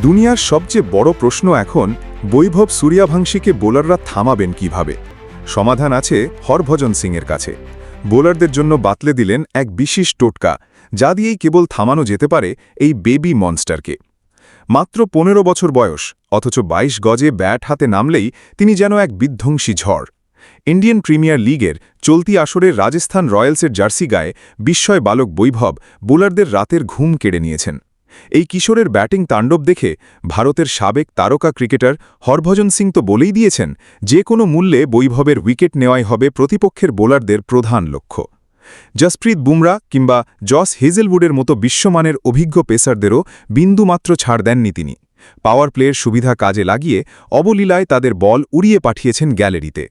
দুনিয়ার সবচেয়ে বড় প্রশ্ন এখন বৈভব সূর্যবংশীকে বোলাররা থামাবেন কিভাবে। সমাধান আছে হরভজন সিংয়ের কাছে। বোলারদের জন্য বাতলে দিলেন এক বিশেষ টোটকা, যা দিয়েই কেবল থামানো যেতে পারে এই বেবি মনস্টারকে। মাত্র ১৫ বছর বয়স, অথচ ২২ গজে ব্যাট হাতে নামলেই তিনি যেন এক বিধ্বংসী ঝড়। ইন্ডিয়ান প্রিমিয়ার লিগের চলতি আসরের রাজস্থান রয়্যালসের জার্সি গায়ে বিস্ময় বালক বৈভব বোলারদের রাতের ঘুম কেড়ে নিয়েছেন। এই কিশোরের ব্যাটিং তাণ্ডব দেখে ভারতের সাবেক তারকা ক্রিকেটার হরভজন সিং তো বলেই দিয়েছেন, যে কোনো মূল্যে বৈভবের উইকেট নেওয়াই হবে প্রতিপক্ষের বোলারদের প্রধান লক্ষ্য। জসপ্রীত বুমরা কিংবা জস হেজেলউডের মতো বিশ্বমানের অভিজ্ঞ পেসারদেরও বিন্দুমাত্র ছাড় দেননি তিনি। পাওয়ার প্লের সুবিধা কাজে লাগিয়ে অবলীলায় তাদের বল উড়িয়ে পাঠিয়েছেন গ্যালারিতে।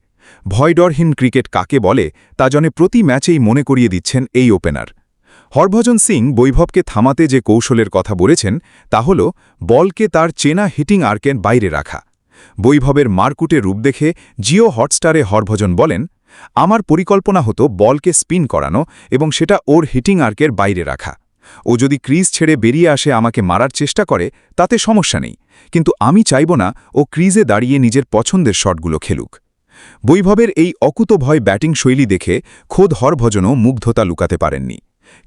ভয়ডরহীন ক্রিকেট কাকে বলে তা জনে প্রতি ম্যাচেই মনে করিয়ে দিচ্ছেন এই ওপেনার। হরভজন সিং বৈভবকে থামাতে যে কৌশলের কথা বলেছেন তা হল বলকে তার চেনা হিটিং আর্কের বাইরে রাখা। বৈভবের মারকুটে রূপ দেখে জিও হটস্টারে হরভজন বলেন, আমার পরিকল্পনা হতো বলকে স্পিন করানো এবং সেটা ওর হিটিং আর্কের বাইরে রাখা। ও যদি ক্রিজ ছেড়ে বেরিয়ে আসে আমাকে মারার চেষ্টা করে তাতে সমস্যা নেই, কিন্তু আমি চাইব না ও ক্রিজে দাঁড়িয়ে নিজের পছন্দের শটগুলো খেলুক। বৈভবের এই অকুতভয় ব্যাটিং শৈলী দেখে খোদ হরভজনও মুগ্ধতা লুকাতে পারেননি।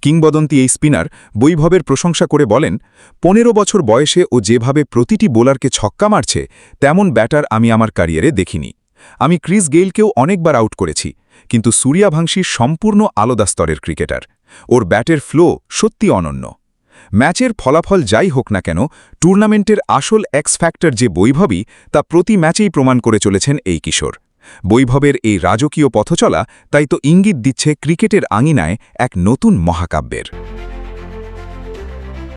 কিংবদন্তি এই স্পিনার বৈভবের প্রশংসা করে বলেন, ১৫ বছর বয়সে ও যেভাবে প্রতিটি বোলারকে ছক্কা মারছে তেমন ব্যাটার আমি আমার ক্যারিয়ারে দেখিনি। আমি ক্রিস গেইলকেও অনেকবার আউট করেছি, কিন্তু সূর্যবংশী সম্পূর্ণ আলাদা স্তরের ক্রিকেটার। ওর ব্যাটের ফ্লো সত্যি অনন্য। ম্যাচের ফলাফল যাই হোক না কেন, টুর্নামেন্টের আসল এক্স ফ্যাক্টর যে বৈভবই তা প্রতি ম্যাচেই প্রমাণ করে চলেছেন এই কিশোর। বৈভবের এই রাজকীয় পথচলা তাই তো ইঙ্গিত দিচ্ছে ক্রিকেটের আঙিনায় এক নতুন মহাকাব্যের।